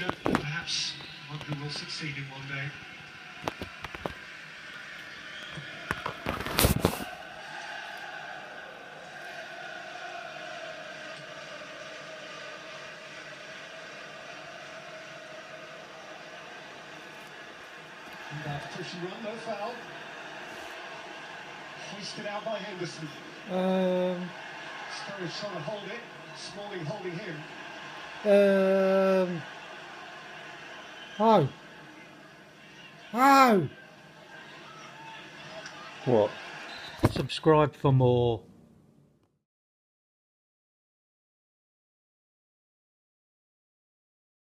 future. Perhaps one who will succeed in one day. Pushing run, no foul. Hoisted out by Henderson. Sturridge trying to hold it. Smalling holding him. Oh. Oh. What? Subscribe for more.